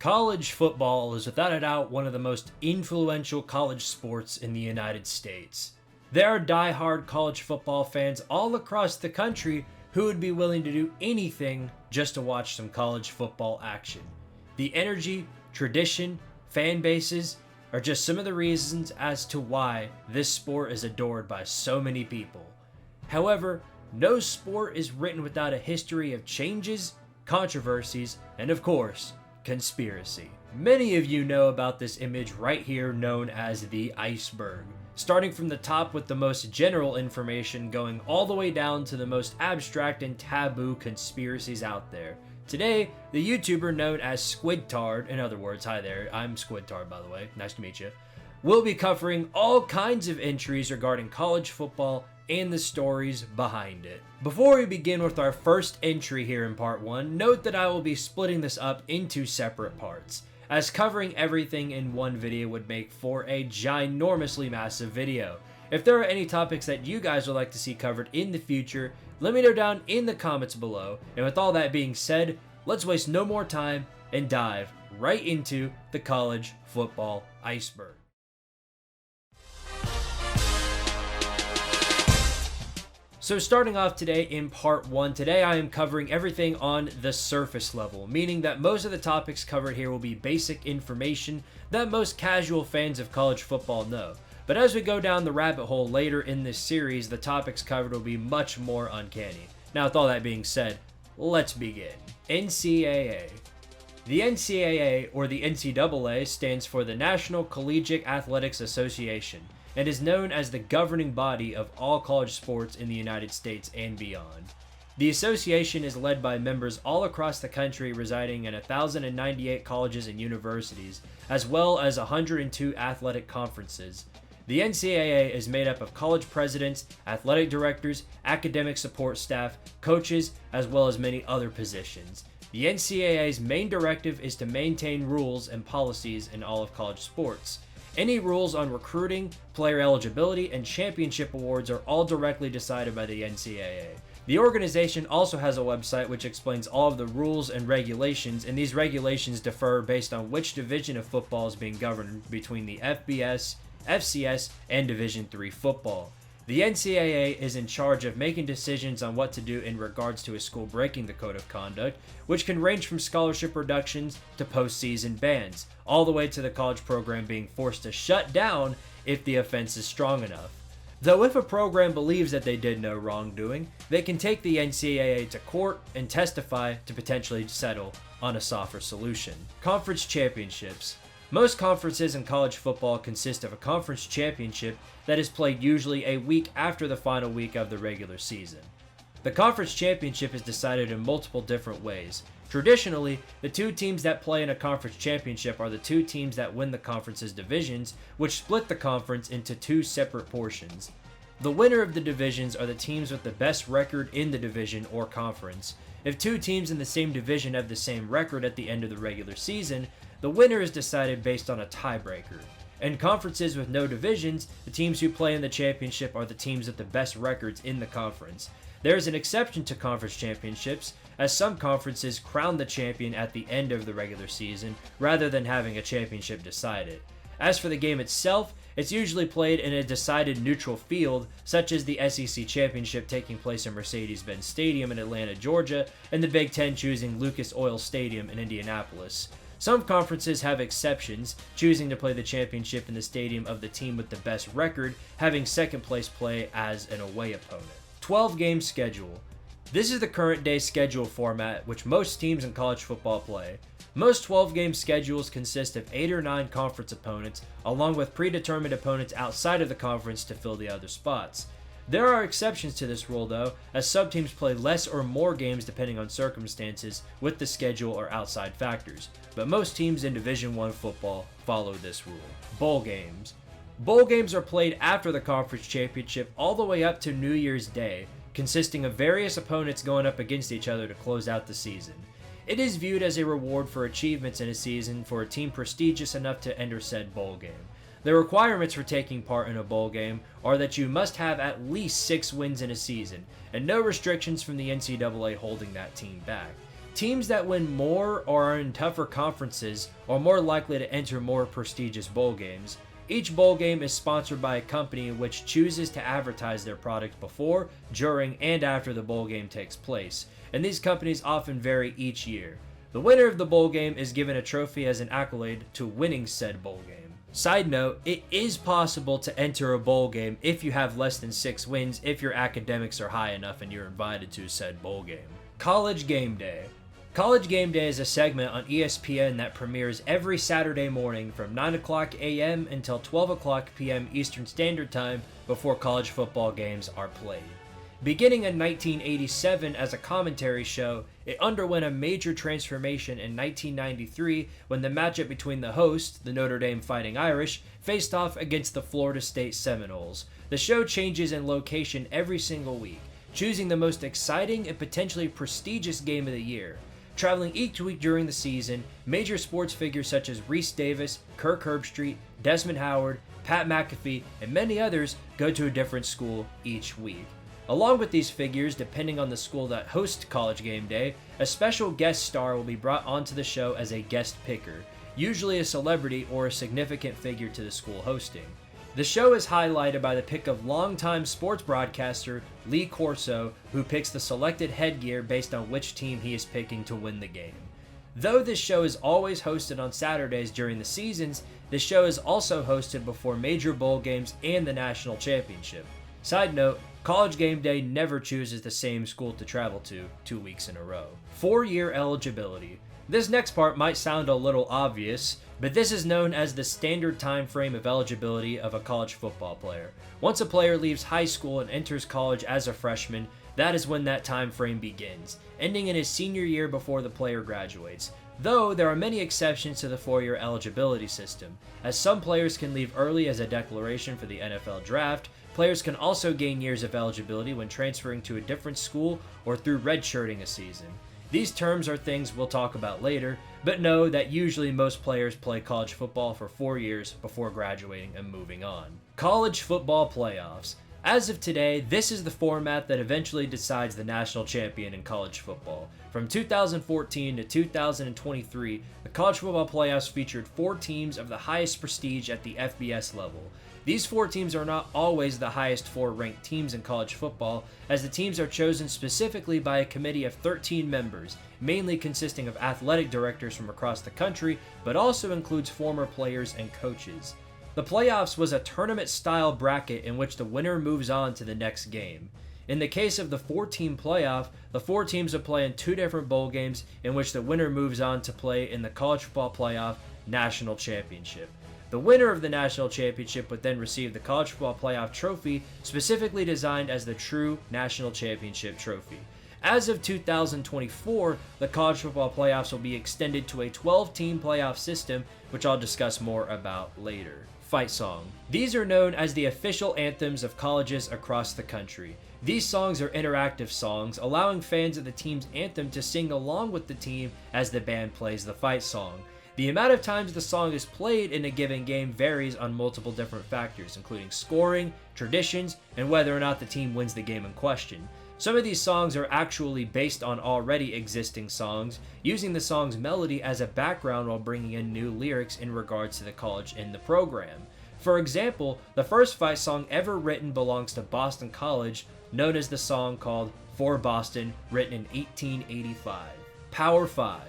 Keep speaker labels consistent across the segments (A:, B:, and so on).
A: College football is without a doubt one of the most influential college sports in the United States. There are die-hard college football fans all across the country who would be willing to do anything just to watch some college football action. The energy, tradition, fan bases are just some of the reasons as to why this sport is adored by so many people. However, no sport is written without a history of changes, controversies, and of course, conspiracy. Many of you know about this image right here known as the iceberg. Starting from the top with the most general information going all the way down to the most abstract and taboo conspiracies out there. Today, the YouTuber known as Squidtard, in other words, hi there, I'm Squidtard by the way, nice to meet you, will be covering all kinds of entries regarding college football and the stories behind it. Before we begin with our first entry here in part 1, note that I will be splitting this up into separate parts, as covering everything in one video would make for a ginormously massive video. If there are any topics that you guys would like to see covered in the future, let me know down in the comments below, and with all that being said, let's waste no more time and dive right into the college football iceberg. So starting off today in part 1, today I am covering everything on the surface level, meaning that most of the topics covered here will be basic information that most casual fans of college football know. But as we go down the rabbit hole later in this series, the topics covered will be much more uncanny. Now with all that being said, let's begin. NCAA. The NCAA, or the NCAA, stands for the National Collegiate Athletics Association, and is known as the governing body of all college sports in the United States and beyond. The association is led by members all across the country residing in 1,098 colleges and universities, as well as 102 athletic conferences. The NCAA is made up of college presidents, athletic directors, academic support staff, coaches, as well as many other positions. The NCAA's main directive is to maintain rules and policies in all of college sports. Any rules on recruiting, player eligibility, and championship awards are all directly decided by the NCAA. The organization also has a website which explains all of the rules and regulations, and these regulations differ based on which division of football is being governed between the FBS, FCS, and Division III football. The NCAA is in charge of making decisions on what to do in regards to a school breaking the code of conduct, which can range from scholarship reductions to postseason bans, all the way to the college program being forced to shut down if the offense is strong enough. Though if a program believes that they did no wrongdoing, they can take the NCAA to court and testify to potentially settle on a softer solution. Conference championships. Most conferences in college football consist of a conference championship that is played usually a week after the final week of the regular season. The conference championship is decided in multiple different ways. Traditionally, the two teams that play in a conference championship are the two teams that win the conference's divisions, which split the conference into two separate portions. The winner of the divisions are the teams with the best record in the division or conference. If two teams in the same division have the same record at the end of the regular season, the winner is decided based on a tiebreaker. In conferences with no divisions, the teams who play in the championship are the teams with the best records in the conference. There is an exception to conference championships, as some conferences crown the champion at the end of the regular season rather than having a championship decided. As for the game itself, it's usually played in a decided neutral field, such as the SEC Championship taking place in Mercedes-Benz Stadium in Atlanta, Georgia, and the Big Ten choosing Lucas Oil Stadium in Indianapolis. Some conferences have exceptions, choosing to play the championship in the stadium of the team with the best record, having second place play as an away opponent. 12-game schedule. This is the current day schedule format which most teams in college football play. Most 12-game schedules consist of 8 or 9 conference opponents, along with predetermined opponents outside of the conference to fill the other spots. There are exceptions to this rule though, as some teams play less or more games depending on circumstances with the schedule or outside factors, but most teams in Division I football follow this rule. Bowl games. Bowl games are played after the conference championship all the way up to New Year's Day, consisting of various opponents going up against each other to close out the season. It is viewed as a reward for achievements in a season for a team prestigious enough to enter said bowl game. The requirements for taking part in a bowl game are that you must have at least 6 wins in a season, and no restrictions from the NCAA holding that team back. Teams that win more or are in tougher conferences are more likely to enter more prestigious bowl games. Each bowl game is sponsored by a company which chooses to advertise their product before, during, and after the bowl game takes place, and these companies often vary each year. The winner of the bowl game is given a trophy as an accolade to winning said bowl game. Side note, it is possible to enter a bowl game if you have less than 6 wins if your academics are high enough and you're invited to said bowl game. College Game Day. College Game Day is a segment on ESPN that premieres every Saturday morning from 9 o'clock a.m. until 12 o'clock p.m. Eastern Standard Time before college football games are played. Beginning in 1987 as a commentary show, it underwent a major transformation in 1993 when the matchup between the host, the Notre Dame Fighting Irish, faced off against the Florida State Seminoles. The show changes in location every single week, choosing the most exciting and potentially prestigious game of the year. Traveling each week during the season, major sports figures such as Rece Davis, Kirk Herbstreit, Desmond Howard, Pat McAfee, and many others go to a different school each week. Along with these figures, depending on the school that hosts College Game Day, a special guest star will be brought onto the show as a guest picker, usually a celebrity or a significant figure to the school hosting. The show is highlighted by the pick of longtime sports broadcaster Lee Corso, who picks the selected headgear based on which team he is picking to win the game. Though this show is always hosted on Saturdays during the seasons, the show is also hosted before major bowl games and the national championship. Side note, College Game Day never chooses the same school to travel to 2 weeks in a row. 4-year eligibility. This next part might sound a little obvious, but this is known as the standard time frame of eligibility of a college football player. Once a player leaves high school and enters college as a freshman, that is when that time frame begins, ending in his senior year before the player graduates. Though there are many exceptions to the 4-year eligibility system, as some players can leave early as a declaration for the NFL draft. Players can also gain years of eligibility when transferring to a different school or through redshirting a season. These terms are things we'll talk about later, but know that usually most players play college football for 4 years before graduating and moving on. College football playoffs. As of today, this is the format that eventually decides the national champion in college football. From 2014 to 2023, the college football playoffs featured 4 teams of the highest prestige at the FBS level. These 4 teams are not always the highest 4 ranked teams in college football, as the teams are chosen specifically by a committee of 13 members, mainly consisting of athletic directors from across the country, but also includes former players and coaches. The playoffs was a tournament-style bracket in which the winner moves on to the next game. In the case of the 4-team playoff, the 4 teams would play in 2 different bowl games in which the winner moves on to play in the college football playoff national championship. The winner of the national championship would then receive the college football playoff trophy, specifically designed as the true national championship trophy. As of 2024, the college football playoffs will be extended to a 12-team playoff system, which I'll discuss more about later. Fight song. These are known as the official anthems of colleges across the country. These songs are interactive songs, allowing fans of the team's anthem to sing along with the team as the band plays the fight song. The amount of times the song is played in a given game varies on multiple different factors, including scoring, traditions, and whether or not the team wins the game in question. Some of these songs are actually based on already existing songs, using the song's melody as a background while bringing in new lyrics in regards to the college in the program. For example, the first fight song ever written belongs to Boston College, known as the song called For Boston, written in 1885. Power 5.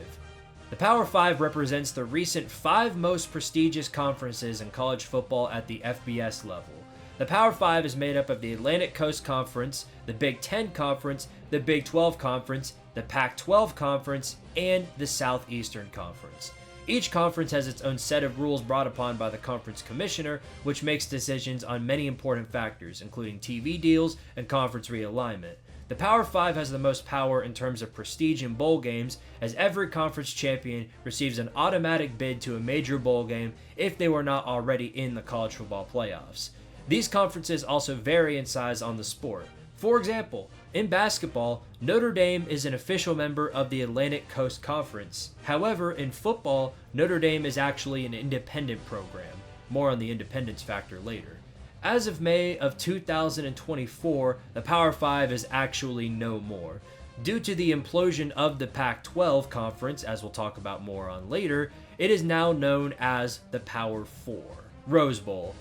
A: The Power 5 represents the recent 5 most prestigious conferences in college football at the FBS level. The Power 5 is made up of the Atlantic Coast Conference, the Big Ten Conference, the Big 12 Conference, the Pac-12 Conference, and the Southeastern Conference. Each conference has its own set of rules brought upon by the conference commissioner, which makes decisions on many important factors, including TV deals and conference realignment. The Power 5 has the most power in terms of prestige in bowl games, as every conference champion receives an automatic bid to a major bowl game if they were not already in the college football playoffs. These conferences also vary in size on the sport. For example, in basketball, Notre Dame is an official member of the Atlantic Coast Conference. However, in football, Notre Dame is actually an independent program. More on the independence factor later. As of May of 2024, the Power 5 is actually no more. Due to the implosion of the Pac-12 conference, as we'll talk about more on later, it is now known as the Power Four. Rose Bowl.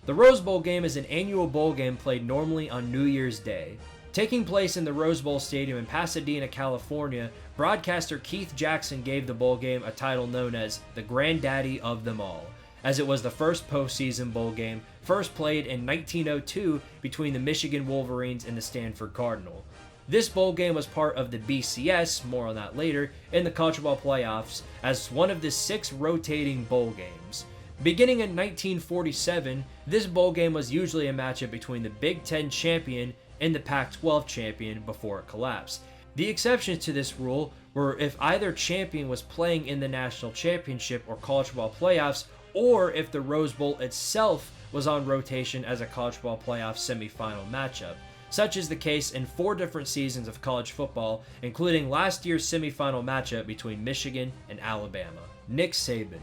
A: The Rose Bowl game is an annual bowl game played normally on New Year's Day. Taking place in the Rose Bowl Stadium in Pasadena, California, broadcaster Keith Jackson gave the bowl game a title known as the Granddaddy of them all, as it was the first postseason bowl game, first played in 1902 between the Michigan Wolverines and the Stanford Cardinal. This bowl game was part of the BCS, more on that later, in the college football playoffs as one of the 6 rotating bowl games. Beginning in 1947, this bowl game was usually a matchup between the Big Ten champion and the Pac-12 champion before it collapsed. The exceptions to this rule were if either champion was playing in the national championship or college football playoffs, or if the Rose Bowl itself was on rotation as a college football playoff semifinal matchup. Such is the case in 4 different seasons of college football, including last year's semifinal matchup between Michigan and Alabama. Nick Saban.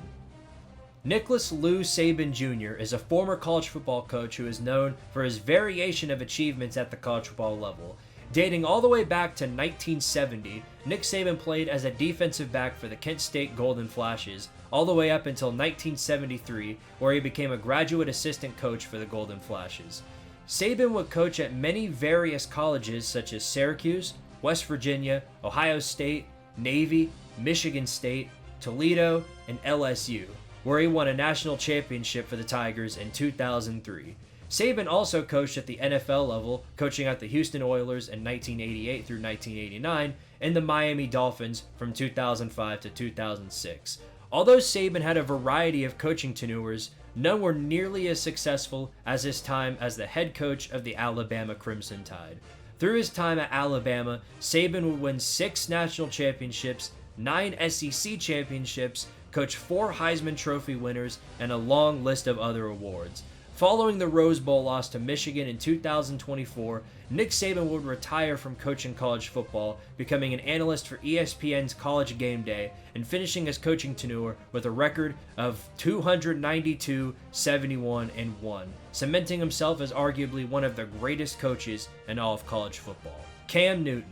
A: Nicholas Lou Saban Jr. is a former college football coach who is known for his variation of achievements at the college football level. Dating all the way back to 1970, Nick Saban played as a defensive back for the Kent State Golden Flashes, all the way up until 1973, where he became a graduate assistant coach for the Golden Flashes. Saban would coach at many various colleges such as Syracuse, West Virginia, Ohio State, Navy, Michigan State, Toledo, and LSU, where he won a national championship for the Tigers in 2003. Saban also coached at the NFL level, coaching at the Houston Oilers in 1988 through 1989 and the Miami Dolphins from 2005 to 2006. Although Saban had a variety of coaching tenures, none were nearly as successful as his time as the head coach of the Alabama Crimson Tide. Through his time at Alabama, Saban would win 6 national championships, 9 SEC championships, coach 4 Heisman Trophy winners, and a long list of other awards. Following the Rose Bowl loss to Michigan in 2024, Nick Saban would retire from coaching college football, becoming an analyst for ESPN's College Game Day, and finishing his coaching tenure with a record of 292-71-1, cementing himself as arguably one of the greatest coaches in all of college football. Cam Newton.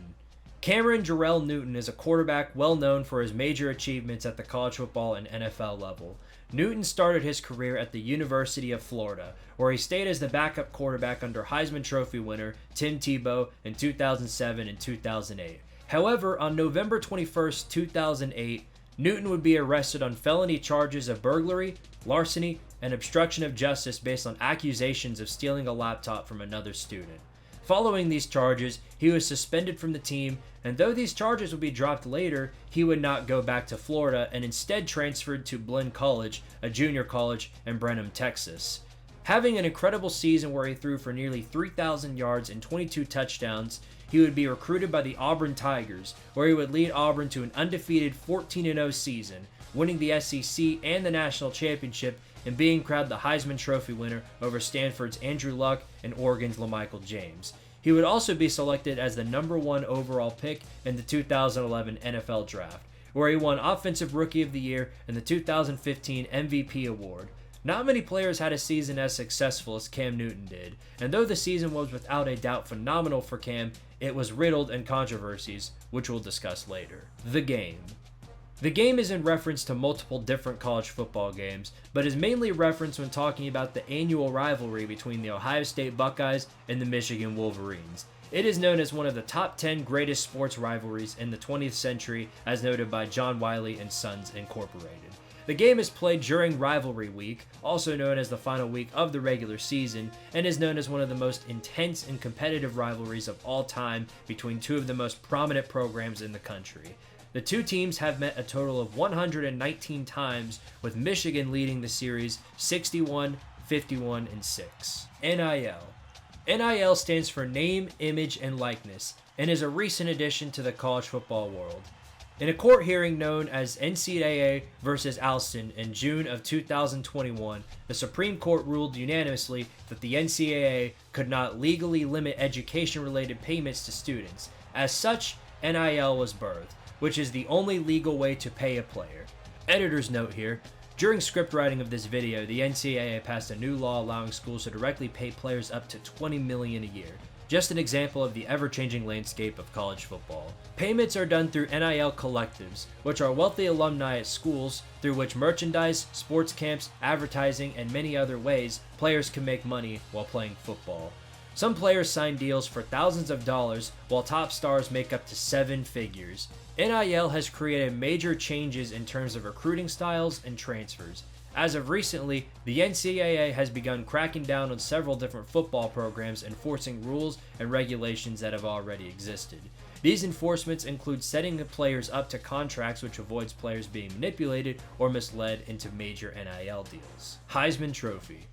A: Cameron Jarrell Newton is a quarterback well known for his major achievements at the college football and NFL level. Newton started his career at the University of Florida, where he stayed as the backup quarterback under Heisman Trophy winner Tim Tebow in 2007 and 2008. However, on November 21, 2008, Newton would be arrested on felony charges of burglary, larceny, and obstruction of justice based on accusations of stealing a laptop from another student. Following these charges, he was suspended from the team, and though these charges would be dropped later, he would not go back to Florida and instead transferred to Blinn College, a junior college in Brenham, Texas. Having an incredible season where he threw for nearly 3,000 yards and 22 touchdowns, he would be recruited by the Auburn Tigers, where he would lead Auburn to an undefeated 14-0 season, winning the SEC and the national championship and being crowned the Heisman Trophy winner over Stanford's Andrew Luck and Oregon's LaMichael James. He would also be selected as the number 1 overall pick in the 2011 NFL Draft, where he won Offensive Rookie of the Year and the 2015 MVP award. Not many players had a season as successful as Cam Newton did, and though the season was without a doubt phenomenal for Cam, it was riddled in controversies, which we'll discuss later. The Game. The game is in reference to multiple different college football games, but is mainly referenced when talking about the annual rivalry between the Ohio State Buckeyes and the Michigan Wolverines. It is known as one of the top 10 greatest sports rivalries in the 20th century, as noted by John Wiley and Sons Incorporated. The game is played during Rivalry Week, also known as the final week of the regular season, and is known as one of the most intense and competitive rivalries of all time between 2 of the most prominent programs in the country. The 2 teams have met a total of 119 times, with Michigan leading the series 61, 51, and 6. NIL. NIL stands for Name, Image, and Likeness, and is a recent addition to the college football world. In a court hearing known as NCAA versus Alston in June of 2021, the Supreme Court ruled unanimously that the NCAA could not legally limit education-related payments to students. As such, NIL was birthed, which is the only legal way to pay a player. Editor's note here: during script writing of this video, the NCAA passed a new law allowing schools to directly pay players up to $20 million a year. just an example of the ever-changing landscape of college football. Payments are done through NIL collectives, which are wealthy alumni at schools, through which merchandise, sports camps, advertising, and many other ways players can make money while playing football. Some players sign deals for thousands of dollars, while top stars make up to 7 figures. NIL has created major changes in terms of recruiting styles and transfers. As of recently, the NCAA has begun cracking down on several different football programs, enforcing rules and regulations that have already existed. These enforcements include setting the players up to contracts which avoids players being manipulated or misled into major NIL deals. Heisman Trophy.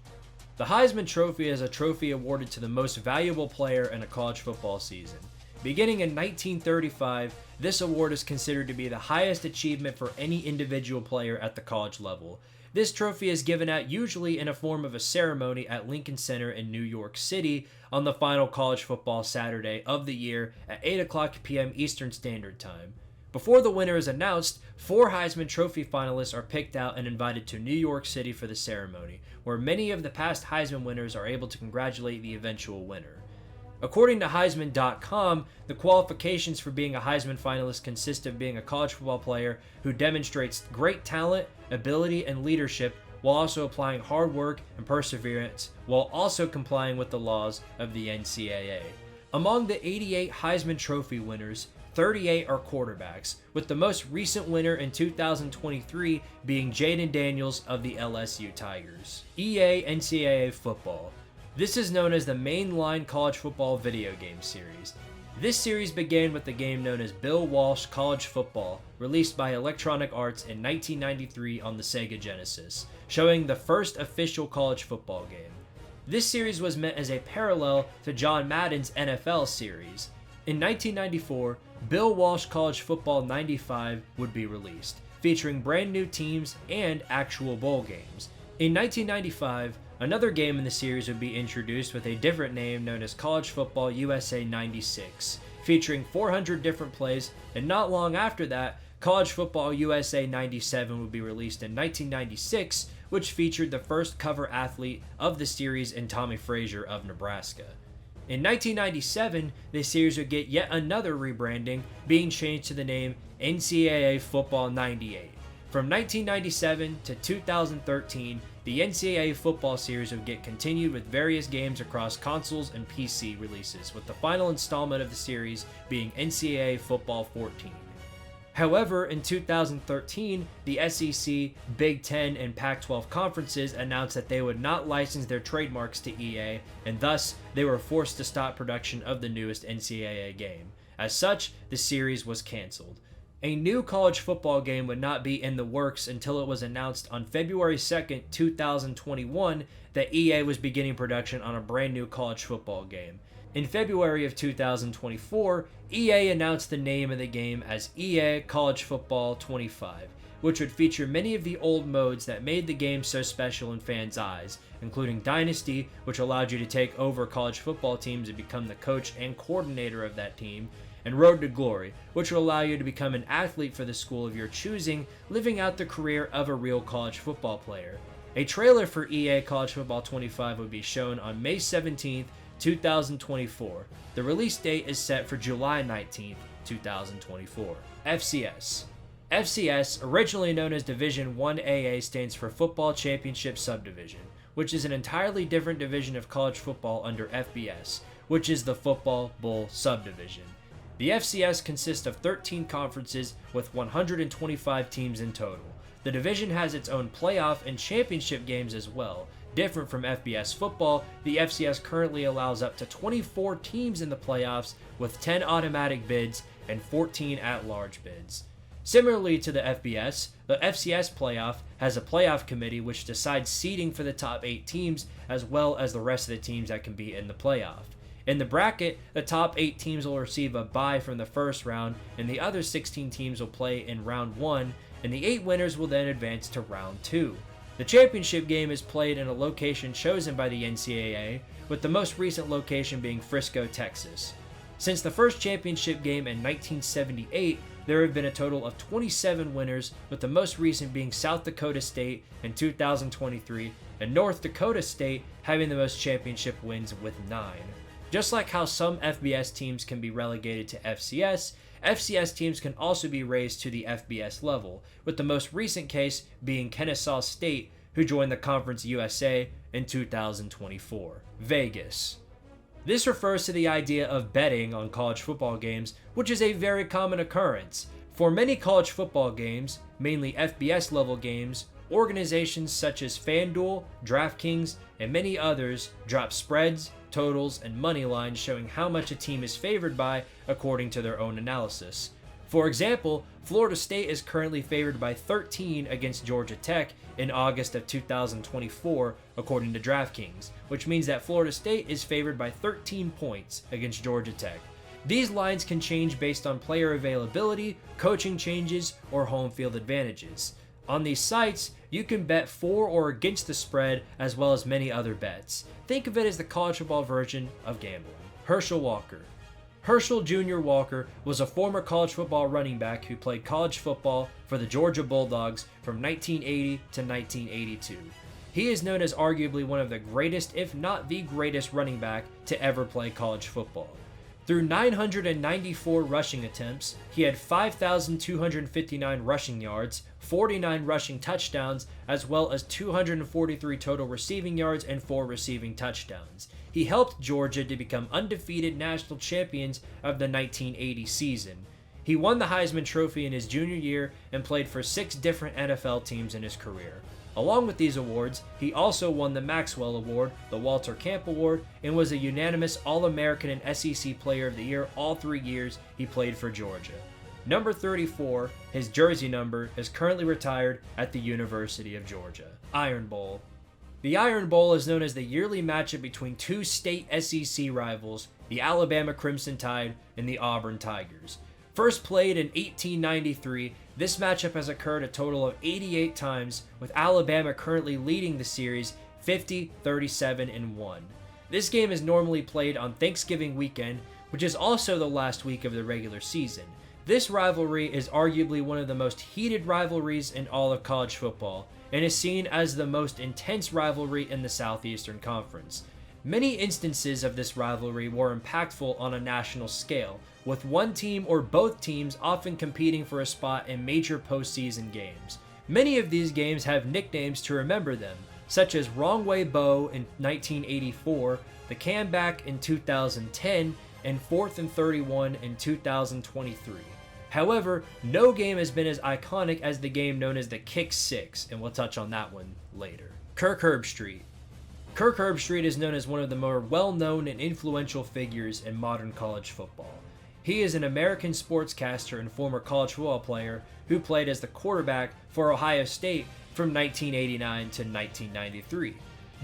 A: The Heisman Trophy is a trophy awarded to the most valuable player in a college football season. Beginning in 1935, this award is considered to be the highest achievement for any individual player at the college level. This trophy is given out usually in a form of a ceremony at Lincoln Center in New York City on the final college football Saturday of the year at 8:00 p.m. Eastern Standard Time. Before the winner is announced, 4 Heisman Trophy finalists are picked out and invited to New York City for the ceremony, where many of the past Heisman winners are able to congratulate the eventual winner. According to Heisman.com, the qualifications for being a Heisman finalist consist of being a college football player who demonstrates great talent, ability, and leadership while also applying hard work and perseverance while also complying with the laws of the NCAA. Among the 88 Heisman Trophy winners, 38 are quarterbacks, with the most recent winner in 2023 being Jaden Daniels of the LSU Tigers. EA NCAA Football. This is known as the mainline college football video game series. This series began with the game known as Bill Walsh College Football, released by Electronic Arts in 1993 on the Sega Genesis, showing the first official college football game. This series was meant as a parallel to John Madden's NFL series. In 1994, Bill Walsh College Football 95 would be released, featuring brand new teams and actual bowl games. In 1995, another game in the series would be introduced with a different name known as College Football USA 96, featuring 400 different plays, and not long after that, College Football USA 97 would be released in 1996, which featured the first cover athlete of the series in Tommy Frazier of Nebraska. In 1997, the series would get yet another rebranding, being changed to the name NCAA Football 98. From 1997 to 2013, the NCAA football series would get continued with various games across consoles and PC releases, with the final installment of the series being NCAA Football 14. However, in 2013, the SEC, Big Ten, and Pac-12 conferences announced that they would not license their trademarks to EA, and thus they were forced to stop production of the newest NCAA game. As such, the series was canceled. A new college football game would not be in the works until it was announced on February 2nd, 2021 that EA was beginning production on a brand new college football game. In February of 2024, EA announced the name of the game as EA College Football 25, which would feature many of the old modes that made the game so special in fans' eyes, including Dynasty, which allowed you to take over college football teams and become the coach and coordinator of that team, and Road to Glory, which will allow you to become an athlete for the school of your choosing, living out the career of a real college football player. A trailer for EA College Football 25 would be shown on May 17th, 2024. The release date is set for July 19th, 2024. FCS. FCS, originally known as Division 1AA, stands for Football Championship Subdivision, which is an entirely different division of college football under FBS, which is the Football Bowl Subdivision. The FCS consists of 13 conferences with 125 teams in total. The division has its own playoff and championship games as well. Different from FBS football, the FCS currently allows up to 24 teams in the playoffs with 10 automatic bids and 14 at-large bids. Similarly to the FBS, the FCS playoff has a playoff committee which decides seeding for the top 8 teams as well as the rest of the teams that can be in the playoff. In the bracket, the top 8 teams will receive a bye from the first round, and the other 16 teams will play in round 1, and the 8 winners will then advance to round 2. The championship game is played in a location chosen by the NCAA, with the most recent location being Frisco, Texas. Since the first championship game in 1978, there have been a total of 27 winners, with the most recent being South Dakota State in 2023, and North Dakota State having the most championship wins with 9. Just like how some FBS teams can be relegated to FCS, FCS teams can also be raised to the FBS level, with the most recent case being Kennesaw State, who joined the Conference USA in 2024. Vegas. This refers to the idea of betting on college football games, which is a very common occurrence. For many college football games, mainly FBS level games, organizations such as FanDuel, DraftKings, and many others drop spreads, totals, and money lines showing how much a team is favored by according to their own analysis. For example, Florida State is currently favored by 13 against Georgia Tech in August of 2024 according to DraftKings, which means that Florida State is favored by 13 points against Georgia Tech. These lines can change based on player availability, coaching changes, or home field advantages. On these sites, you can bet for or against the spread as well as many other bets. Think of it as the college football version of gambling. Herschel Walker. Herschel Jr. Walker was a former college football running back who played college football for the Georgia Bulldogs from 1980 to 1982. He is known as arguably one of the greatest, if not the greatest, running back to ever play college football. Through 994 rushing attempts, he had 5,259 rushing yards, 49 rushing touchdowns, as well as 243 total receiving yards and 4 receiving touchdowns. He helped Georgia to become undefeated national champions of the 1980 season. He won the Heisman Trophy in his junior year and played for 6 different NFL teams in his career. Along with these awards, he also won the Maxwell Award, the Walter Camp Award, and was a unanimous All-American and SEC Player of the Year all 3 years he played for Georgia. Number 34, his jersey number, is currently retired at the University of Georgia. Iron Bowl. The Iron Bowl is known as the yearly matchup between 2 state SEC rivals, the Alabama Crimson Tide and the Auburn Tigers. First played in 1893, this matchup has occurred a total of 88 times, with Alabama currently leading the series 50, 37, and 1. This game is normally played on Thanksgiving weekend, which is also the last week of the regular season. This rivalry is arguably one of the most heated rivalries in all of college football, and is seen as the most intense rivalry in the Southeastern Conference. Many instances of this rivalry were impactful on a national scale, with one team or both teams often competing for a spot in major postseason games. Many of these games have nicknames to remember them, such as Wrong Way Bo in 1984, the Comeback in 2010, and 4th and 31 in 2023. However, no game has been as iconic as the game known as the Kick Six, and we'll touch on that one later. Kirk Herbstreit. Kirk Herbstreit is known as one of the more well-known and influential figures in modern college football. He is an American sportscaster and former college football player who played as the quarterback for Ohio State from 1989 to 1993.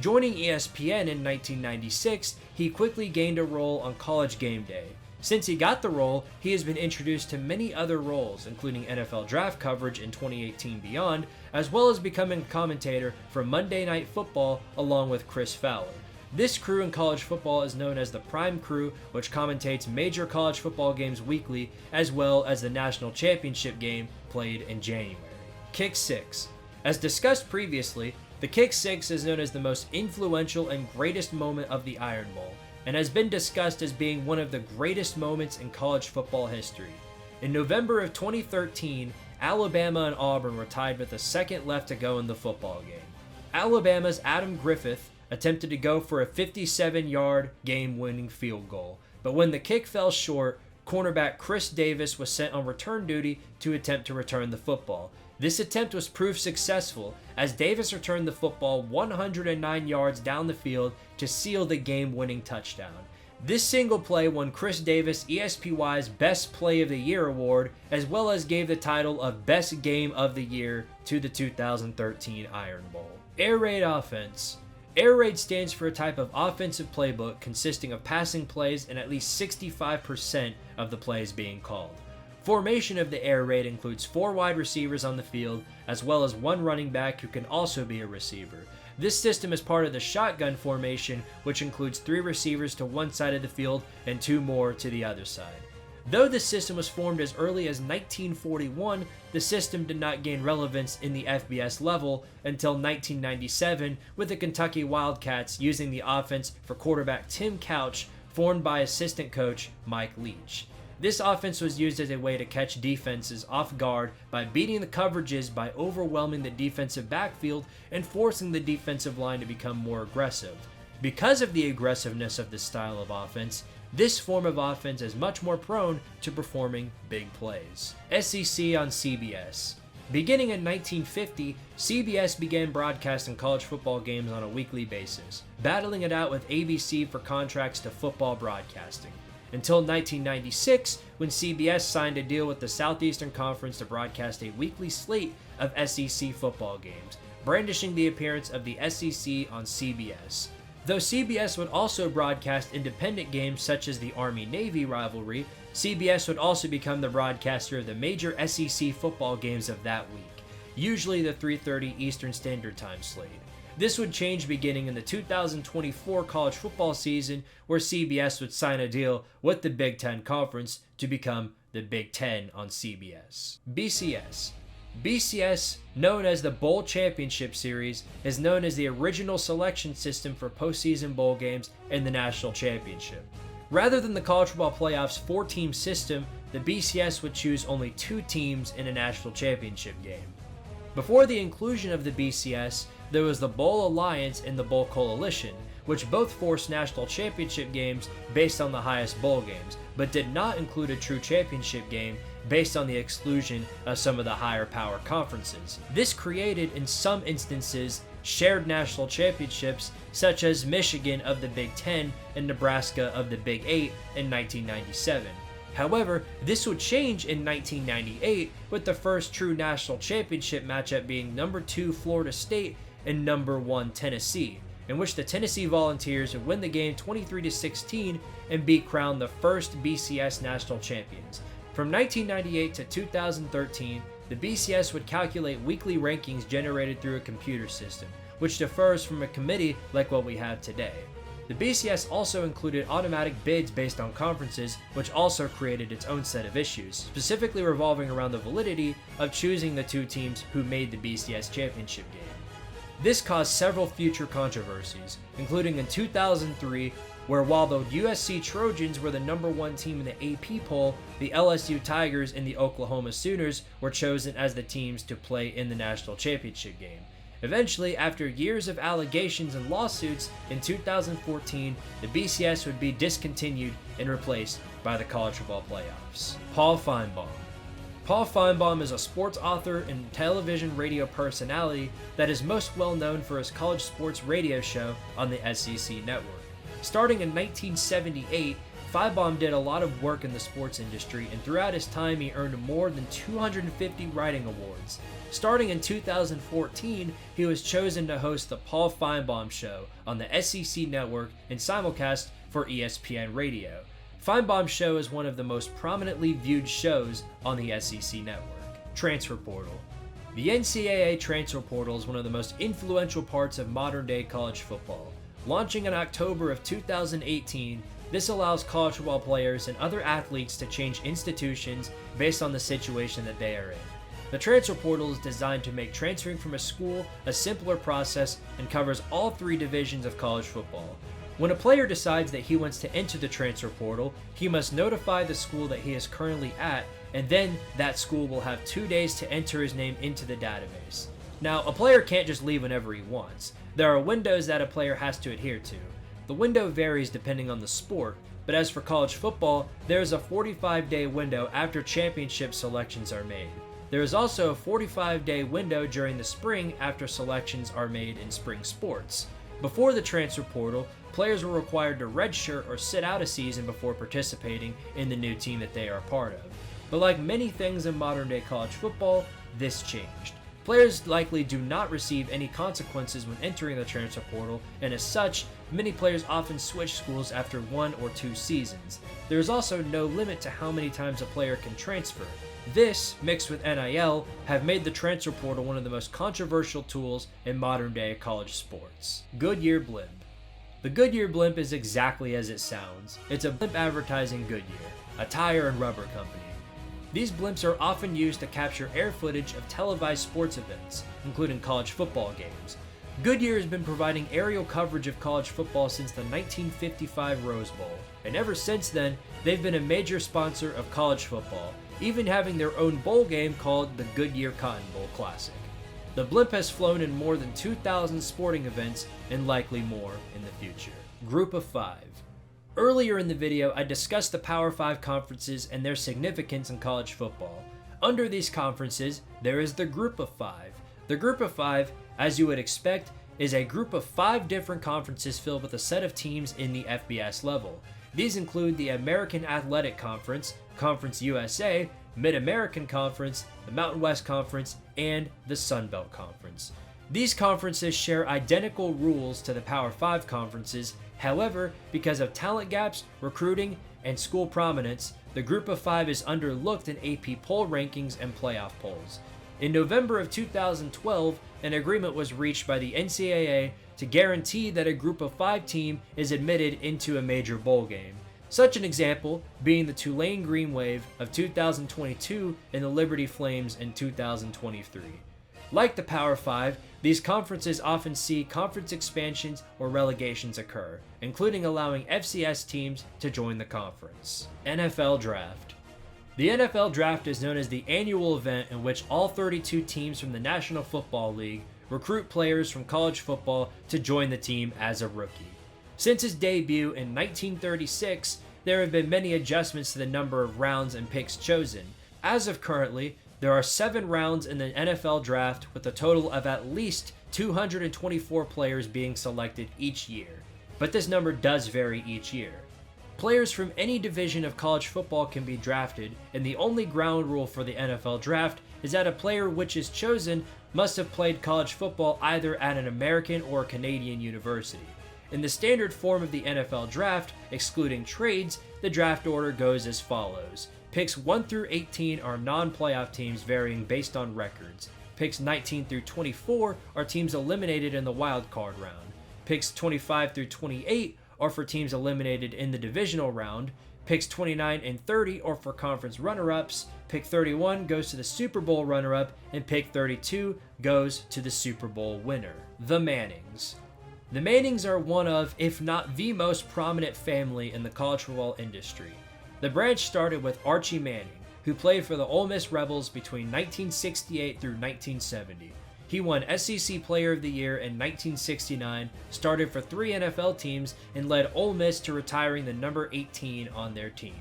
A: Joining ESPN in 1996, he quickly gained a role on College Game Day. Since he got the role, he has been introduced to many other roles, including NFL draft coverage in 2018 beyond, as well as becoming a commentator for Monday Night Football along with Chris Fowler. This crew in college football is known as the Prime Crew, which commentates major college football games weekly, as well as the national championship game played in January. Kick Six. As discussed previously, the Kick Six is known as the most influential and greatest moment of the Iron Bowl, and has been discussed as being one of the greatest moments in college football history. In November of 2013, Alabama and Auburn were tied with a second left to go in the football game. Alabama's Adam Griffith attempted to go for a 57-yard game-winning field goal, but when the kick fell short, cornerback Chris Davis was sent on return duty to attempt to return the football. This attempt was proved successful, as Davis returned the football 109 yards down the field to seal the game-winning touchdown. This single play won Chris Davis ESPY's Best Play of the Year award, as well as gave the title of Best Game of the Year to the 2013 Iron Bowl. Air Raid Offense. Air Raid stands for a type of offensive playbook consisting of passing plays and at least 65% of the plays being called. Formation of the air raid includes 4 wide receivers on the field, as well as 1 running back who can also be a receiver. This system is part of the shotgun formation, which includes 3 receivers to one side of the field and 2 more to the other side. Though the system was formed as early as 1941, the system did not gain relevance in the FBS level until 1997, with the Kentucky Wildcats using the offense for quarterback Tim Couch formed by assistant coach Mike Leach. This offense was used as a way to catch defenses off guard by beating the coverages by overwhelming the defensive backfield and forcing the defensive line to become more aggressive. Because of the aggressiveness of this style of offense, this form of offense is much more prone to performing big plays. SEC on CBS. Beginning in 1950, CBS began broadcasting college football games on a weekly basis, battling it out with ABC for contracts to football broadcasting. Until 1996, when CBS signed a deal with the Southeastern Conference to broadcast a weekly slate of SEC football games, brandishing the appearance of the SEC on CBS. Though CBS would also broadcast independent games such as the Army-Navy rivalry, CBS would also become the broadcaster of the major SEC football games of that week, usually the 3:30 Eastern Standard Time slate. This would change beginning in the 2024 college football season, where CBS would sign a deal with the Big Ten Conference to become the Big Ten on CBS. BCS. BCS, known as the Bowl Championship Series, is known as the original selection system for postseason bowl games in the national championship. Rather than the college football playoffs 4-team system, the BCS would choose only 2 teams in a national championship game. Before the inclusion of the BCS, there was the Bowl Alliance and the Bowl Coalition, which both forced national championship games based on the highest bowl games, but did not include a true championship game based on the exclusion of some of the higher power conferences. This created, in some instances, shared national championships, such as Michigan of the Big Ten and Nebraska of the Big 8 in 1997. However, this would change in 1998 with the first true national championship matchup being number 2 Florida State and number 1 Tennessee, in which the Tennessee Volunteers would win the game 23-16 and be crowned the first BCS national champions. From 1998 to 2013, the BCS would calculate weekly rankings generated through a computer system, which differs from a committee like what we have today. The BCS also included automatic bids based on conferences, which also created its own set of issues, specifically revolving around the validity of choosing the 2 teams who made the BCS championship game. This caused several future controversies, including in 2003, where while the USC Trojans were the number 1 team in the AP poll, the LSU Tigers and the Oklahoma Sooners were chosen as the teams to play in the national championship game. Eventually, after years of allegations and lawsuits, in 2014, the BCS would be discontinued and replaced by the college football playoffs. Paul Finebaum. Paul Finebaum is a sports author and television radio personality that is most well known for his college sports radio show on the SEC network. Starting in 1978, Finebaum did a lot of work in the sports industry, and throughout his time he earned more than 250 writing awards. Starting in 2014, he was chosen to host the Paul Finebaum Show on the SEC network and simulcast for ESPN Radio. Finebaum's show is one of the most prominently viewed shows on the SEC network. Transfer Portal. The NCAA Transfer Portal is one of the most influential parts of modern-day college football. Launching in October of 2018, this allows college football players and other athletes to change institutions based on the situation that they are in. The transfer portal is designed to make transferring from a school a simpler process and covers all 3 divisions of college football. When a player decides that he wants to enter the transfer portal, he must notify the school that he is currently at, and then that school will have 2 days to enter his name into the database. Now, a player can't just leave whenever he wants. There are windows that a player has to adhere to. The window varies depending on the sport, but as for college football, there is a 45-day window after championship selections are made. There is also a 45-day window during the spring after selections are made in spring sports. Before the transfer portal, players were required to redshirt or sit out a season before participating in the new team that they are a part of. But like many things in modern-day college football, this changed. Players likely do not receive any consequences when entering the transfer portal, and as such, many players often switch schools after 1 or 2 seasons. There is also no limit to how many times a player can transfer. This, mixed with NIL, have made the transfer portal one of the most controversial tools in modern-day college sports. Goodyear Blimp. The Goodyear Blimp is exactly as it sounds. It's a blimp advertising Goodyear, a tire and rubber company. These blimps are often used to capture air footage of televised sports events, including college football games. Goodyear has been providing aerial coverage of college football since the 1955 Rose Bowl, and ever since then, they've been a major sponsor of college football, even having their own bowl game called the Goodyear Cotton Bowl Classic. The blimp has flown in more than 2,000 sporting events and likely more in the future. Group of 5. Earlier in the video, I discussed the Power 5 conferences and their significance in college football. Under these conferences, there is the Group of 5. The Group of 5, as you would expect, is a group of 5 different conferences filled with a set of teams in the FBS level. These include the American Athletic Conference, Conference USA, Mid-American Conference, the Mountain West Conference, and the Sun Belt Conference. These conferences share identical rules to the Power 5 conferences. However, because of talent gaps, recruiting, and school prominence, the Group of 5 is underlooked in AP poll rankings and playoff polls. In November of 2012, an agreement was reached by the NCAA to guarantee that a Group of 5 team is admitted into a major bowl game. Such an example being the Tulane Green Wave of 2022 and the Liberty Flames in 2023. Like the Power 5, these conferences often see conference expansions or relegations occur, including allowing FCS teams to join the conference. NFL Draft. The NFL Draft is known as the annual event in which all 32 teams from the National Football League recruit players from college football to join the team as a rookie. Since its debut in 1936, there have been many adjustments to the number of rounds and picks chosen. As of currently, there are 7 rounds in the NFL Draft with a total of at least 224 players being selected each year, but this number does vary each year. Players from any division of college football can be drafted, and the only ground rule for the NFL Draft is that a player which is chosen must have played college football either at an American or Canadian university. In the standard form of the NFL Draft, excluding trades, the draft order goes as follows. Picks 1 through 18 are non-playoff teams varying based on records. Picks 19 through 24 are teams eliminated in the wild card round. Picks 25 through 28 are for teams eliminated in the divisional round. Picks 29 and 30 are for conference runner-ups. Pick 31 goes to the Super Bowl runner-up, and pick 32 goes to the Super Bowl winner. The Mannings. The Mannings are one of, if not the most prominent family in the college football industry. The branch started with Archie Manning, who played for the Ole Miss Rebels between 1968 through 1970. He won SEC Player of the Year in 1969, started for 3 NFL teams, and led Ole Miss to retiring the number 18 on their team.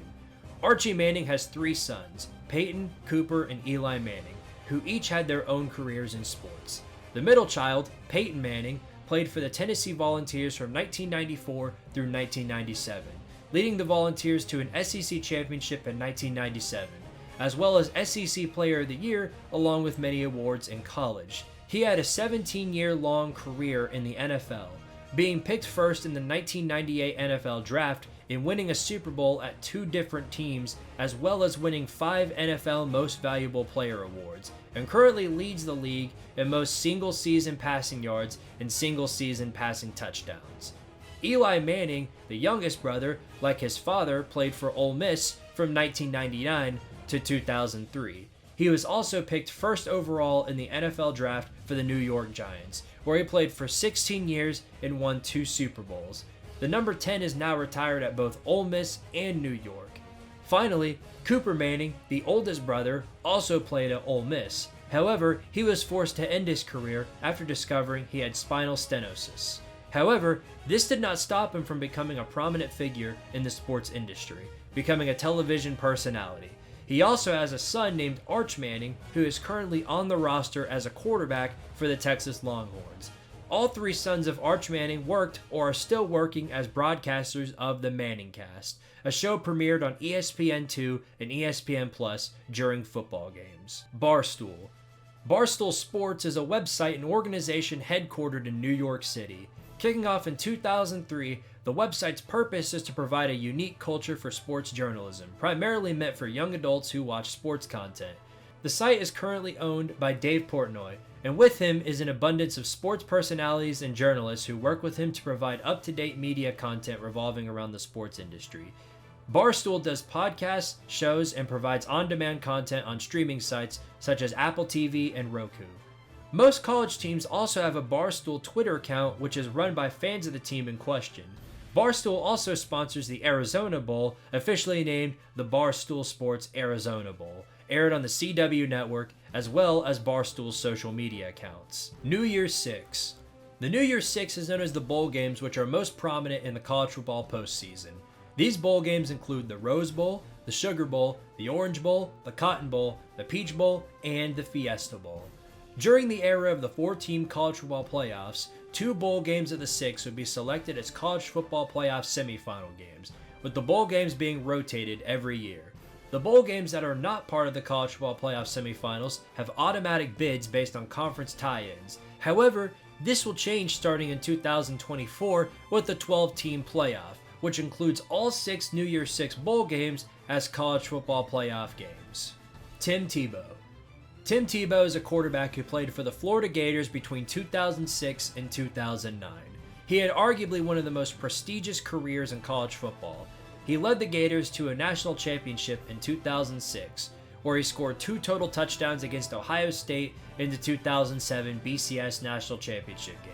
A: Archie Manning has 3 sons, Peyton, Cooper, and Eli Manning, who each had their own careers in sports. The middle child, Peyton Manning, played for the Tennessee Volunteers from 1994 through 1997, leading the Volunteers to an SEC championship in 1997, as well as SEC Player of the Year, along with many awards in college. He had a 17-year-long career in the NFL, being picked first in the 1998 NFL Draft and winning a Super Bowl at 2 different teams, as well as winning 5 NFL Most Valuable Player awards, and currently leads the league in most single-season passing yards and single-season passing touchdowns. Eli Manning, the youngest brother, like his father, played for Ole Miss from 1999 to 2003. He was also picked first overall in the NFL Draft for the New York Giants, where he played for 16 years and won 2 Super Bowls. The number 10 is now retired at both Ole Miss and New York. Finally, Cooper Manning, the oldest brother, also played at Ole Miss. However, he was forced to end his career after discovering he had spinal stenosis. However, this did not stop him from becoming a prominent figure in the sports industry, becoming a television personality. He also has a son named Arch Manning, who is currently on the roster as a quarterback for the Texas Longhorns. All 3 sons of Arch Manning worked or are still working as broadcasters of the Manningcast, a show premiered on ESPN2 and ESPN Plus during football games. Barstool. Barstool Sports is a website and organization headquartered in New York City. Kicking off in 2003, the website's purpose is to provide a unique culture for sports journalism, primarily meant for young adults who watch sports content. The site is currently owned by Dave Portnoy, and with him is an abundance of sports personalities and journalists who work with him to provide up-to-date media content revolving around the sports industry. Barstool does podcasts, shows, and provides on-demand content on streaming sites such as Apple TV and Roku. Most college teams also have a Barstool Twitter account which is run by fans of the team in question. Barstool also sponsors the Arizona Bowl, officially named the Barstool Sports Arizona Bowl, aired on the CW network, as well as Barstool's social media accounts. New Year's Six. The New Year's Six is known as the bowl games, which are most prominent in the college football postseason. These bowl games include the Rose Bowl, the Sugar Bowl, the Orange Bowl, the Cotton Bowl, the Peach Bowl, and the Fiesta Bowl. During the era of the 4-team college football playoffs, 2 bowl games of the 6 would be selected as college football playoff semifinal games, with the bowl games being rotated every year. The bowl games that are not part of the college football playoff semifinals have automatic bids based on conference tie-ins. However, this will change starting in 2024 with the 12-team playoff, which includes all 6 New Year's Six bowl games as college football playoff games. Tim Tebow. Tim Tebow is a quarterback who played for the Florida Gators between 2006 and 2009. He had arguably one of the most prestigious careers in college football. He led the Gators to a national championship in 2006, where he scored 2 total touchdowns against Ohio State in the 2007 BCS National Championship game.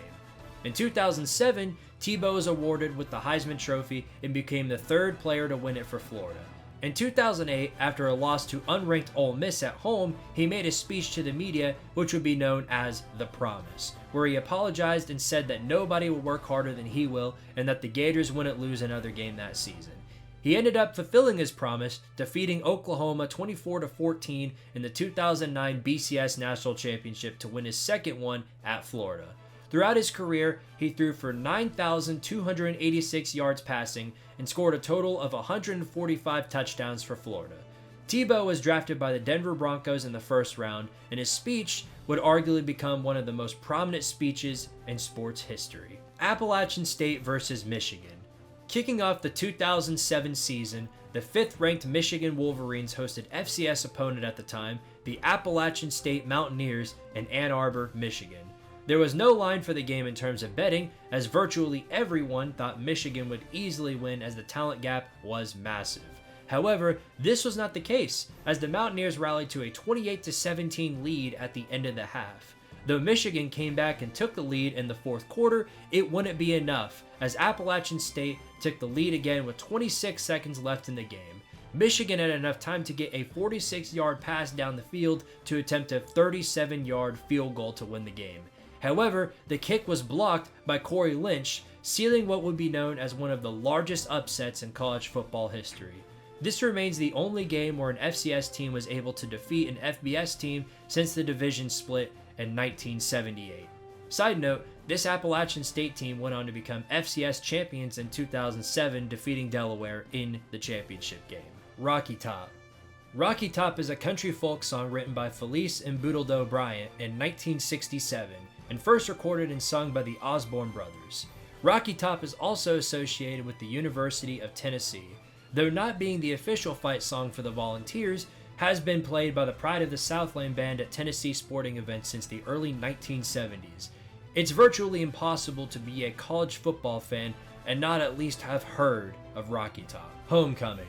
A: In 2007, Tebow was awarded with the Heisman Trophy and became the 3rd player to win it for Florida. In 2008, after a loss to unranked Ole Miss at home, he made a speech to the media which would be known as The Promise, where he apologized and said that nobody will work harder than he will and that the Gators wouldn't lose another game that season. He ended up fulfilling his promise, defeating Oklahoma 24-14 in the 2009 BCS National Championship to win his 2nd one at Florida. Throughout his career, he threw for 9,286 yards passing and scored a total of 145 touchdowns for Florida. Tebow was drafted by the Denver Broncos in the 1st round, and his speech would arguably become one of the most prominent speeches in sports history. Appalachian State versus Michigan. Kicking off the 2007 season, the 5th-ranked Michigan Wolverines hosted FCS opponent at the time, the Appalachian State Mountaineers in Ann Arbor, Michigan. There was no line for the game in terms of betting, as virtually everyone thought Michigan would easily win as the talent gap was massive. However, this was not the case, as the Mountaineers rallied to a 28-17 lead at the end of the half. Though Michigan came back and took the lead in the 4th quarter, it wouldn't be enough, as Appalachian State took the lead again with 26 seconds left in the game. Michigan had enough time to get a 46-yard pass down the field to attempt a 37-yard field goal to win the game. However, the kick was blocked by Corey Lynch, sealing what would be known as one of the largest upsets in college football history. This remains the only game where an FCS team was able to defeat an FBS team since the division split in 1978. Side note, this Appalachian State team went on to become FCS champions in 2007, defeating Delaware in the championship game. Rocky Top. Rocky Top is a country folk song written by Felice and Boodledoe Bryant in 1967 and first recorded and sung by the Osborne brothers. Rocky Top is also associated with the University of Tennessee, though not being the official fight song for the Volunteers, has been played by the Pride of the Southland band at Tennessee sporting events since the early 1970s. It's virtually impossible to be a college football fan and not at least have heard of Rocky Top. Homecoming.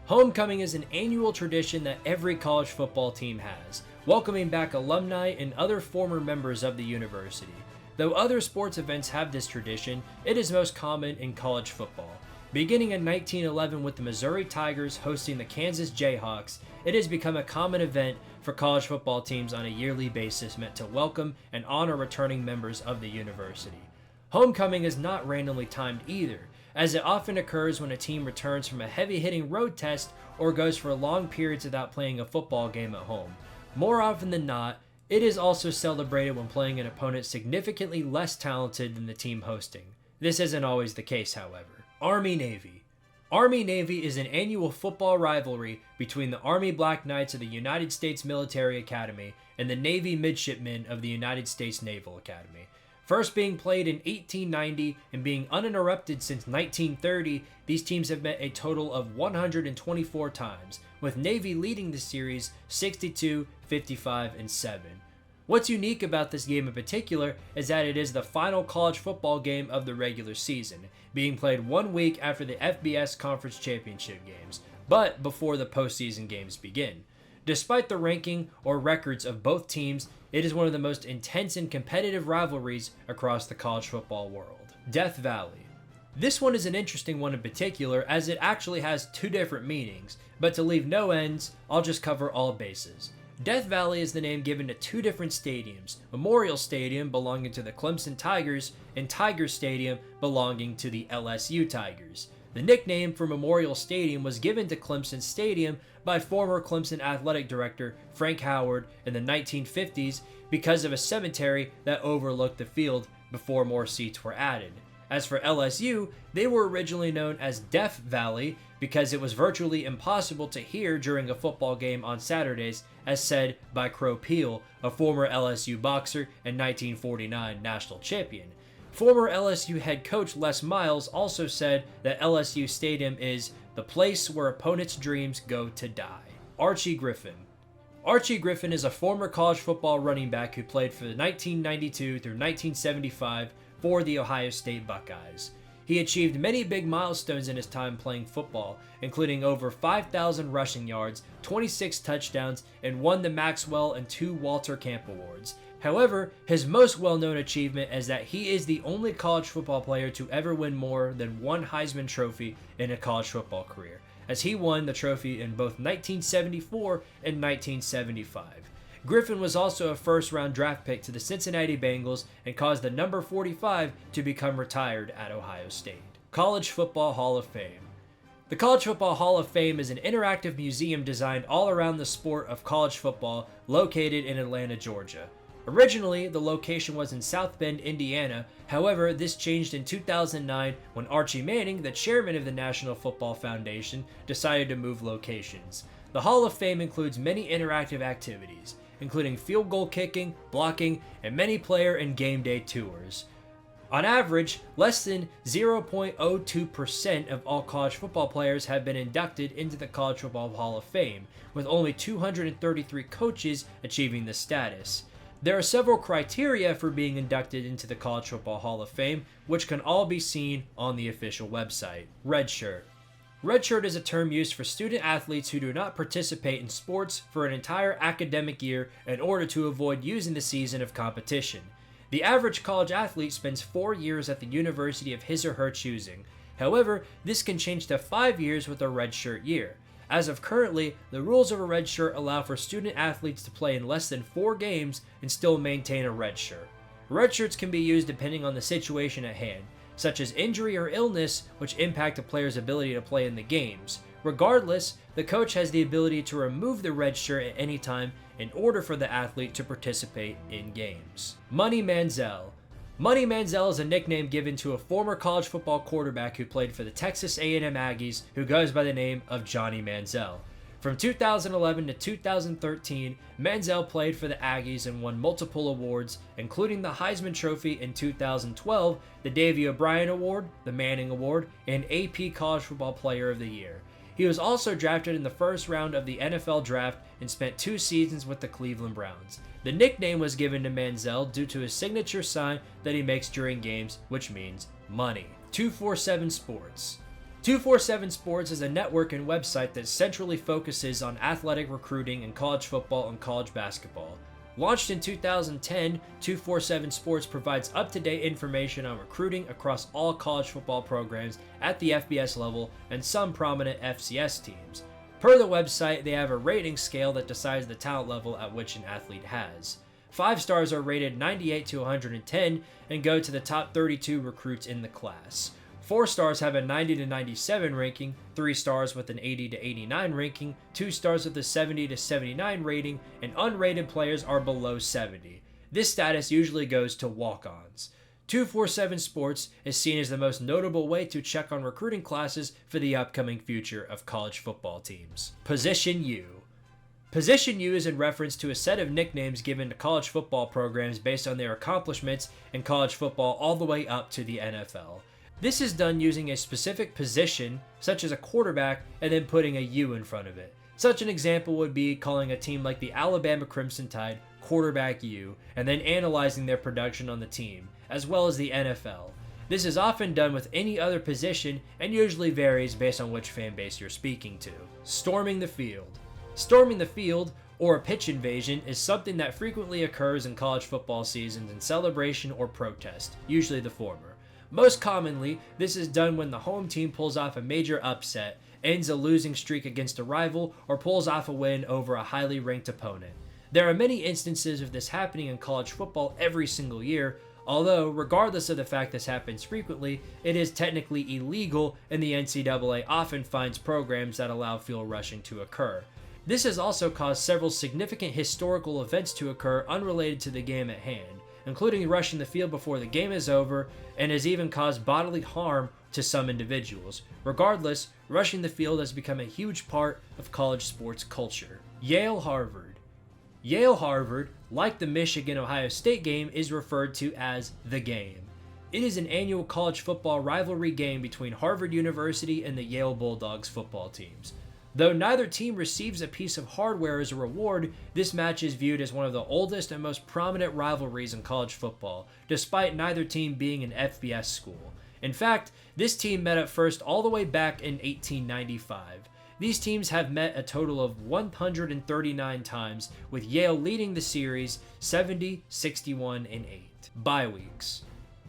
A: Homecoming is an annual tradition that every college football team has, welcoming back alumni and other former members of the university. Though other sports events have this tradition, it is most common in college football. Beginning in 1911 with the Missouri Tigers hosting the Kansas Jayhawks, it has become a common event for college football teams on a yearly basis meant to welcome and honor returning members of the university. Homecoming is not randomly timed either, as it often occurs when a team returns from a heavy-hitting road test or goes for long periods without playing a football game at home. More often than not, it is also celebrated when playing an opponent significantly less talented than the team hosting. This isn't always the case, however. Army-Navy. Army-Navy is an annual football rivalry between the Army Black Knights of the United States Military Academy and the Navy Midshipmen of the United States Naval Academy. First being played in 1890 and being uninterrupted since 1930, these teams have met a total of 124 times, with Navy leading the series 62, 55, and 7. What's unique about this game in particular is that it is the final college football game of the regular season, being played 1 week after the FBS Conference Championship games, but before the postseason games begin. Despite the ranking or records of both teams, it is one of the most intense and competitive rivalries across the college football world. Death Valley. This one is an interesting one in particular as it actually has two different meanings, but to leave no ends, I'll just cover all bases. Death Valley is the name given to two different stadiums, Memorial Stadium belonging to the Clemson Tigers and Tiger Stadium belonging to the LSU Tigers. The nickname for Memorial Stadium was given to Clemson Stadium by former Clemson athletic director Frank Howard in the 1950s because of a cemetery that overlooked the field before more seats were added. As for LSU, they were originally known as Death Valley because it was virtually impossible to hear during a football game on Saturdays, as said by Crow Peel, a former LSU boxer and 1949 national champion. Former LSU head coach Les Miles also said that LSU Stadium is the place where opponents' dreams go to die. Archie Griffin. Archie Griffin is a former college football running back who played for the 1992 through 1975 for the Ohio State Buckeyes. He achieved many big milestones in his time playing football, including over 5,000 rushing yards, 26 touchdowns, and won the Maxwell and 2 Walter Camp Awards. However, his most well-known achievement is that he is the only college football player to ever win more than one Heisman Trophy in a college football career, as he won the trophy in both 1974 and 1975. Griffin was also a first-round draft pick to the Cincinnati Bengals and caused the number 45 to become retired at Ohio State. College Football Hall of Fame. The College Football Hall of Fame is an interactive museum designed all around the sport of college football located in Atlanta, Georgia. Originally, the location was in South Bend, Indiana. However, this changed in 2009 when Archie Manning, the chairman of the National Football Foundation, decided to move locations. The Hall of Fame includes many interactive activities, including field goal kicking, blocking, and many player and game day tours. On average, less than 0.02% of all college football players have been inducted into the College Football Hall of Fame, with only 233 coaches achieving this status. There are several criteria for being inducted into the College Football Hall of Fame, which can all be seen on the official website. Redshirt. Redshirt is a term used for student athletes who do not participate in sports for an entire academic year in order to avoid using the season of competition. The average college athlete spends 4 years at the university of his or her choosing. However, this can change to 5 years with a redshirt year. As of currently, the rules of a redshirt allow for student athletes to play in less than 4 games and still maintain a redshirt. Redshirts can be used depending on the situation at hand, such as injury or illness, which impact a player's ability to play in the games. Regardless, the coach has the ability to remove the red shirt at any time in order for the athlete to participate in games. Money Manziel. Money Manziel is a nickname given to a former college football quarterback who played for the Texas A&M Aggies who goes by the name of Johnny Manziel. From 2011 to 2013, Manziel played for the Aggies and won multiple awards, including the Heisman Trophy in 2012, the Davey O'Brien Award, the Manning Award, and AP College Football Player of the Year. He was also drafted in the first round of the NFL Draft and spent 2 seasons with the Cleveland Browns. The nickname was given to Manziel due to his signature sign that he makes during games, which means money. 247 Sports. 247 Sports is a network and website that centrally focuses on athletic recruiting in college football and college basketball. Launched in 2010, 247 Sports provides up-to-date information on recruiting across all college football programs at the FBS level and some prominent FCS teams. Per the website, they have a rating scale that decides the talent level at which an athlete has. 5 stars are rated 98 to 110 and go to the top 32 recruits in the class. 4 stars have a 90 to 97 ranking, 3 stars with an 80 to 89 ranking, 2 stars with a 70 to 79 rating, and unrated players are below 70. This status usually goes to walk-ons. 247 Sports is seen as the most notable way to check on recruiting classes for the upcoming future of college football teams. Position U. Position U is in reference to a set of nicknames given to college football programs based on their accomplishments in college football all the way up to the NFL. This is done using a specific position, such as a quarterback, and then putting a U in front of it. Such an example would be calling a team like the Alabama Crimson Tide quarterback U, and then analyzing their production on the team, as well as the NFL. This is often done with any other position and usually varies based on which fan base you're speaking to. Storming the field. Storming the field, or a pitch invasion, is something that frequently occurs in college football seasons in celebration or protest, usually the former. Most commonly, this is done when the home team pulls off a major upset, ends a losing streak against a rival, or pulls off a win over a highly ranked opponent. There are many instances of this happening in college football every single year, although, regardless of the fact this happens frequently, it is technically illegal, and the NCAA often finds programs that allow field rushing to occur. This has also caused several significant historical events to occur unrelated to the game at hand, including rushing the field before the game is over, and has even caused bodily harm to some individuals. Regardless, rushing the field has become a huge part of college sports culture. Yale-Harvard. Yale-Harvard, like the Michigan-Ohio State game, is referred to as the game. It is an annual college football rivalry game between Harvard University and the Yale Bulldogs football teams. Though neither team receives a piece of hardware as a reward, this match is viewed as one of the oldest and most prominent rivalries in college football, despite neither team being an FBS school. In fact, this team met up first all the way back in 1895. These teams have met a total of 139 times, with Yale leading the series 70, 61, and 8. Bye weeks.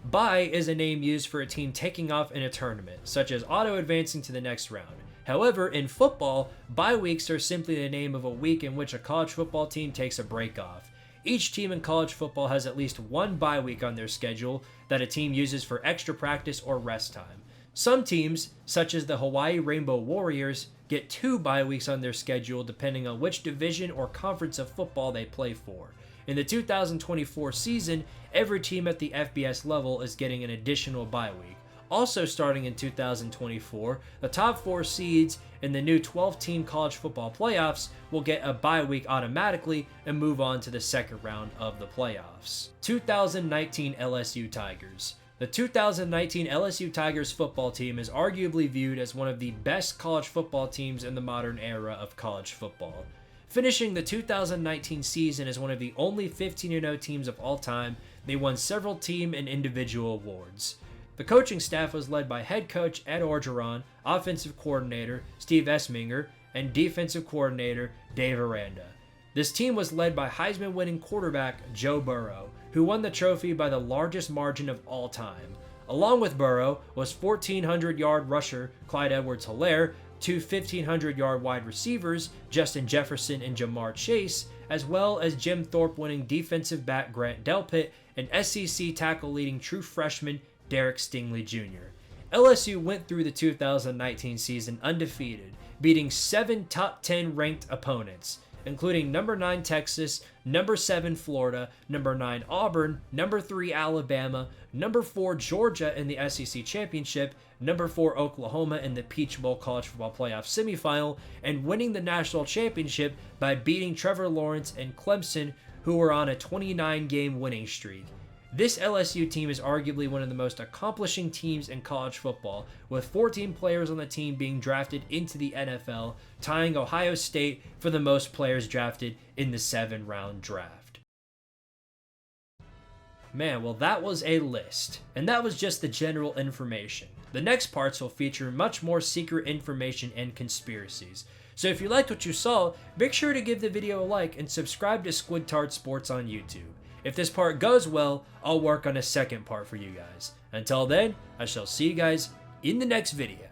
A: Bye is a name used for a team taking off in a tournament, such as auto-advancing to the next round. However, in football, bye weeks are simply the name of a week in which a college football team takes a break off. Each team in college football has at least one bye week on their schedule that a team uses for extra practice or rest time. Some teams, such as the Hawaii Rainbow Warriors, get 2 bye weeks on their schedule depending on which division or conference of football they play for. In the 2024 season, every team at the FBS level is getting an additional bye week. Also starting in 2024, the top 4 seeds in the new 12-team college football playoffs will get a bye week automatically and move on to the second round of the playoffs. 2019 LSU Tigers. The 2019 LSU Tigers football team is arguably viewed as one of the best college football teams in the modern era of college football. Finishing the 2019 season as one of the only 15-0 teams of all time, they won several team and individual awards. The coaching staff was led by head coach Ed Orgeron, offensive coordinator Steve Esminger, and defensive coordinator Dave Aranda. This team was led by Heisman-winning quarterback Joe Burrow, who won the trophy by the largest margin of all time. Along with Burrow was 1,400-yard rusher Clyde Edwards-Helaire, 2 1,500-yard wide receivers Justin Jefferson and Jamar Chase, as well as Jim Thorpe-winning defensive back Grant Delpit and SEC tackle-leading true freshman Derek Stingley Jr. LSU went through the 2019 season undefeated, beating 7 top 10 ranked opponents, including number 9 Texas, number 7 Florida, number 9 Auburn, number 3 Alabama, number 4 Georgia in the SEC Championship, number 4 Oklahoma in the Peach Bowl College Football Playoff semifinal, and winning the national championship by beating Trevor Lawrence and Clemson, who were on a 29-game winning streak. This LSU team is arguably one of the most accomplishing teams in college football, with 14 players on the team being drafted into the NFL, tying Ohio State for the most players drafted in the 7-round draft. Man, well, that was a list, and that was just the general information. The next parts will feature much more secret information and conspiracies. So if you liked what you saw, make sure to give the video a like and subscribe to Squidtard Sports on YouTube. If this part goes well, I'll work on a second part for you guys. Until then, I shall see you guys in the next video.